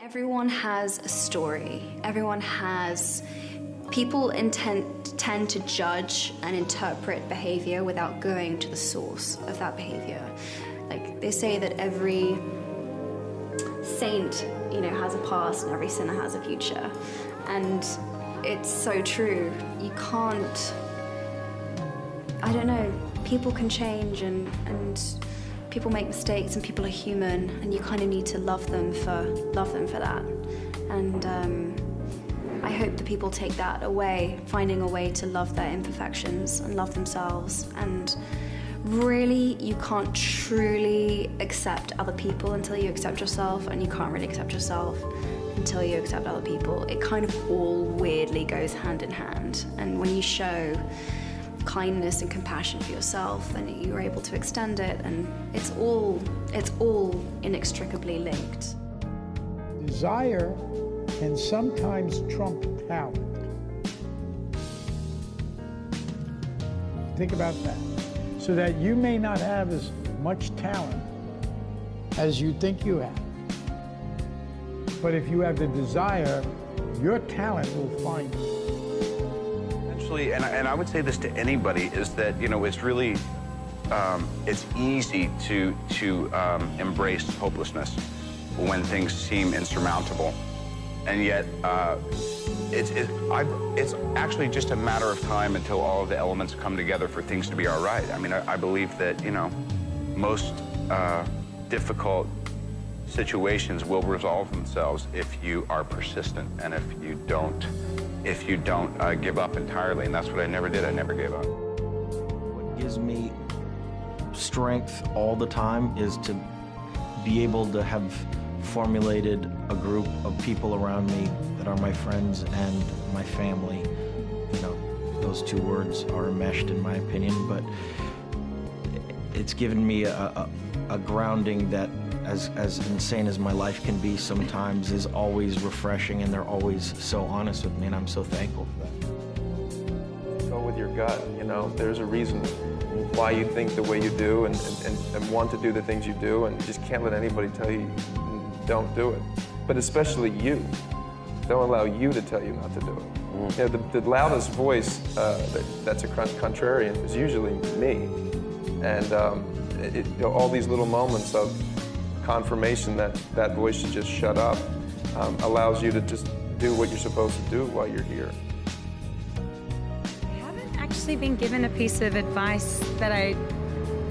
Everyone has a story. Everyone has... People tend to judge and interpret behavior without going to the source of that behavior. Like, they say that every saint, you know, has a past and every sinner has a future. And it's so true. You can't... I don't know, people can change and people make mistakes and people are human, and you kind of need to love them for that. And I hope that people take that away, finding a way to love their imperfections and love themselves. And really, you can't truly accept other people until you accept yourself, and you can't really accept yourself until you accept other people. It kind of all weirdly goes hand in hand. And when you show kindness and compassion for yourself, and you're able to extend it, and it's all inextricably linked. Desire can sometimes trump talent. Think about that. So that you may not have as much talent as you think you have. But if you have the desire, your talent will find you. And I would say this to anybody, is that, you know, it's really, it's easy to embrace hopelessness when things seem insurmountable. And yet, it's actually just a matter of time until all of the elements come together for things to be all right. I mean, I believe that, you know, most difficult situations will resolve themselves if you are persistent and if you don't give up entirely. And that's what I never did. I never gave up. What gives me strength all the time is to be able to have formulated a group of people around me that are my friends and my family. You know, those two words are enmeshed in my opinion, but it's given me a grounding that, as insane as my life can be sometimes, is always refreshing, and they're always so honest with me, and I'm so thankful for that. Go with your gut, you know. There's a reason why you think the way you do and want to do the things you do, and you just can't let anybody tell you don't do it. But especially you. Don't allow you to tell you not to do it. You know, the loudest voice that's a contrarian is usually me. And you know, all these little moments of confirmation that that voice should just shut up allows you to just do what you're supposed to do while you're here. I haven't actually been given a piece of advice that I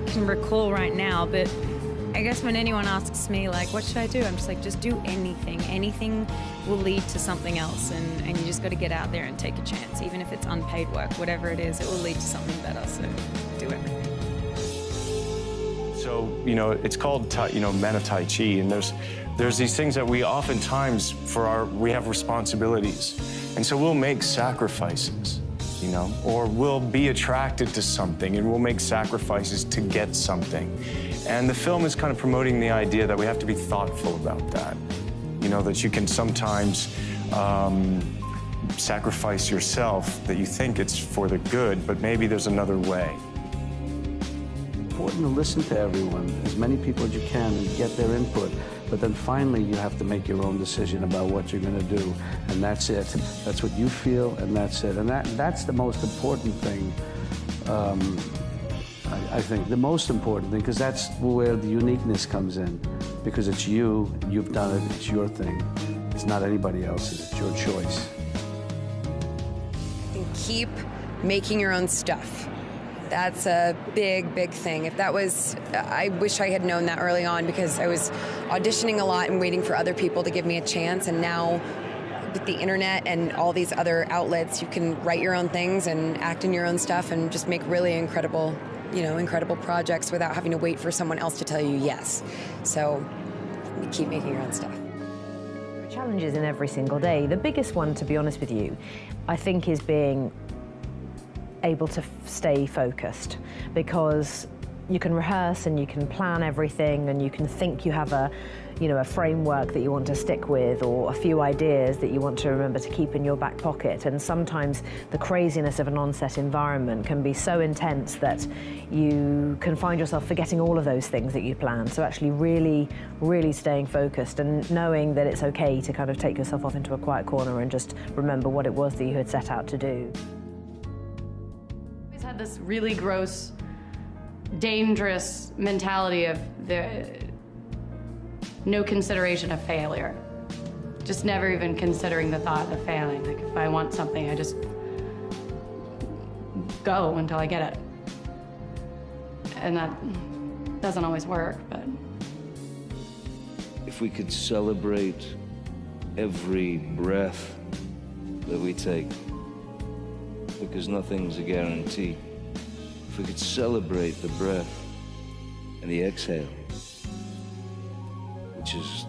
can recall right now, but I guess when anyone asks me, like, what should I do? I'm just like, just do anything. Anything will lead to something else, and you just got to get out there and take a chance. Even if it's unpaid work, whatever it is, it will lead to something better, so do everything. So, you know, it's called, you know, men of Tai Chi, and there's these things that we oftentimes, we have responsibilities. And so we'll make sacrifices, you know, or we'll be attracted to something and we'll make sacrifices to get something. And the film is kind of promoting the idea that we have to be thoughtful about that. You know, that you can sometimes sacrifice yourself, that you think it's for the good, but maybe there's another way. Important to listen to everyone, as many people as you can, and get their input. But then finally, you have to make your own decision about what you're going to do, and that's it. That's what you feel, and that's it. And that's the most important thing. I think the most important thing, because that's where the uniqueness comes in, because it's you, you've done it, it's your thing. It's not anybody else's, it's your choice. And keep making your own stuff. That's a big, big thing. If that was, I wish I had known that early on, because I was auditioning a lot and waiting for other people to give me a chance, and now with the internet and all these other outlets, you can write your own things and act in your own stuff and just make really incredible, you know, incredible projects without having to wait for someone else to tell you yes. So keep making your own stuff. There are challenges in every single day. The biggest one, to be honest with you, I think is being able to stay focused, because you can rehearse and you can plan everything and you can think you have a framework that you want to stick with or a few ideas that you want to remember to keep in your back pocket. And sometimes the craziness of an on-set environment can be so intense that you can find yourself forgetting all of those things that you planned. So actually really, really staying focused and knowing that it's okay to kind of take yourself off into a quiet corner and just remember what it was that you had set out to do. I always had this really gross, dangerous mentality of no consideration of failure. Just never even considering the thought of failing. Like, if I want something, I just go until I get it. And that doesn't always work, but... If we could celebrate every breath that we take, because nothing's a guarantee. If we could celebrate the breath and the exhale, which is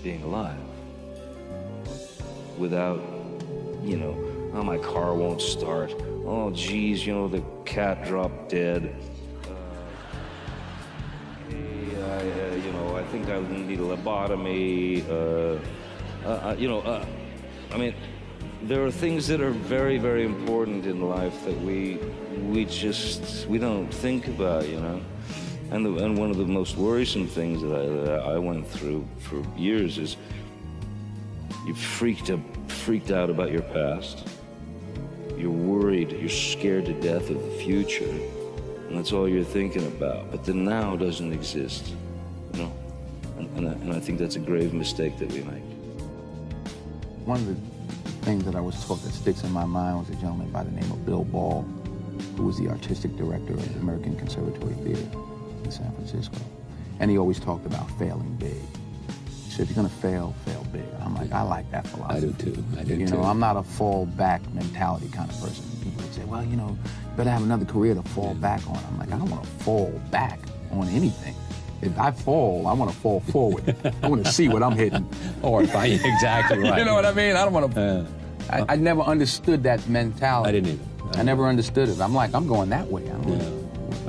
being alive, without, oh, my car won't start. Oh, geez, the cat dropped dead. I think I need a lobotomy. I mean, there are things that are very, very important in life that we don't think about, And one of the most worrisome things that I went through for years is you're freaked out about your past. You're worried, you're scared to death of the future, and that's all you're thinking about. But the now doesn't exist, And I think that's a grave mistake that we make. One of the things that I was taught that sticks in my mind was a gentleman by the name of Bill Ball, who was the artistic director of the American Conservatory Theater in San Francisco. And he always talked about failing big. He said, if you're gonna fail, fail big. And I'm like, I like that philosophy. I do too. I'm not a fall back mentality kind of person. People would say, well, you better have another career to fall back on. I'm like, I don't want to fall back on anything. If I fall, I want to fall forward. I want to see what I'm hitting. Or exactly right. You know what I mean? I don't want to. I never understood that mentality. I didn't either. I never understood it. I'm like, I'm going that way. I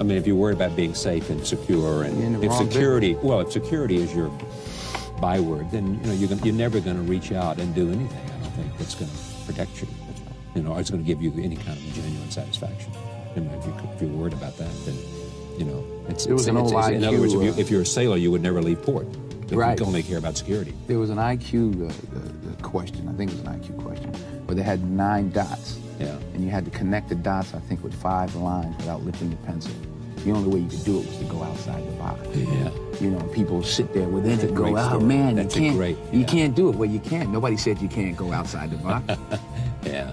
mean, if you're worried about being safe and secure, and if security is your byword, then you're never going to reach out and do anything. I don't think that's going to protect you. Or it's going to give you any kind of genuine satisfaction. And if you're worried about that, then It was an old IQ. In other words, if you're a sailor, you would never leave port. Right. You only care about security. There was an IQ question. I think it was an IQ question, where they had 9 dots. Yeah. And you had to connect the dots, I think, with 5 lines without lifting the pencil. The only way you could do it was to go outside the box. Yeah. People sit there within it, go, oh man, you can't do it. Well, you can't. Nobody said you can't go outside the box. Yeah.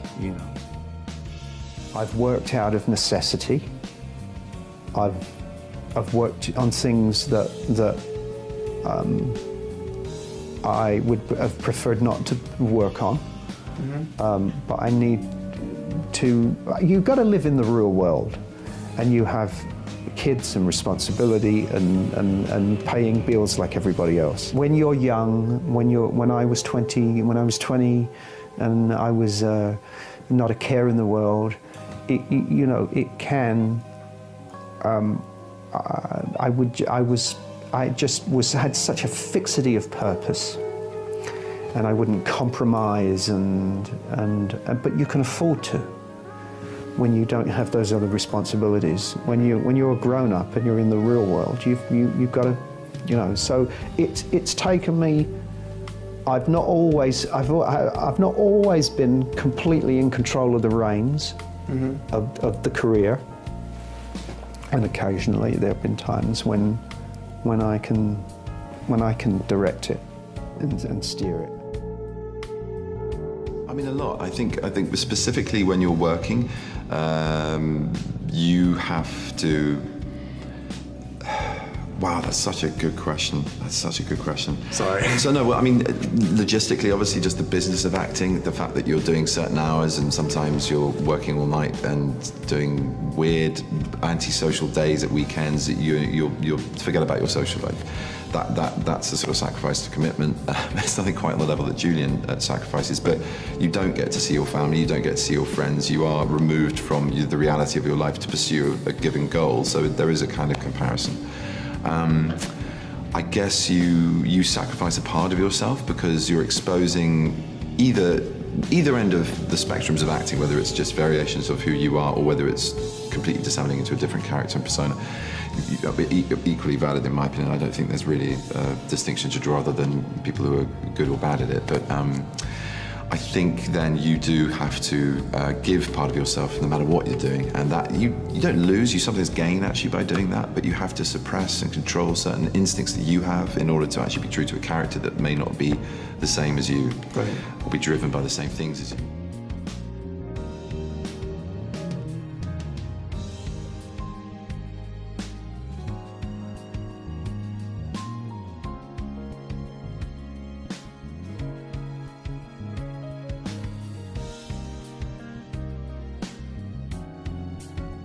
I've worked out of necessity. I've worked on things that I would have preferred not to work on. But I need to. You've got to live in the real world, and you have kids and responsibility and paying bills like everybody else. When you're young, when I was 20, and I was not a care in the world, it can. I just had such a fixity of purpose, and I wouldn't compromise, but you can afford to when you don't have those other responsibilities. When you're a grown up and you're in the real world, you've got to, So it's taken me. I've not always been completely in control of the reins of the career. And occasionally there have been times when I can direct it and steer it. I mean, a lot. I think specifically when you're working, you have to. Wow, that's such a good question. Sorry. So no, well, I mean, logistically, obviously, just the business of acting, the fact that you're doing certain hours and sometimes you're working all night and doing weird antisocial days at weekends, you forget about your social life. that's a sort of sacrifice to commitment. It's nothing quite on the level that Julian sacrifices, but you don't get to see your family, you don't get to see your friends, you are removed from the reality of your life to pursue a given goal, so there is a kind of comparison. I guess you sacrifice a part of yourself because you're exposing either end of the spectrums of acting, whether it's just variations of who you are or whether it's completely descending into a different character and persona. Equally valid in my opinion. I don't think there's really a distinction to draw other than people who are good or bad at it. But I think then you do have to give part of yourself no matter what you're doing, and that you don't lose, you sometimes gain actually by doing that, but you have to suppress and control certain instincts that you have in order to actually be true to a character that may not be the same as you, or be driven by the same things as you.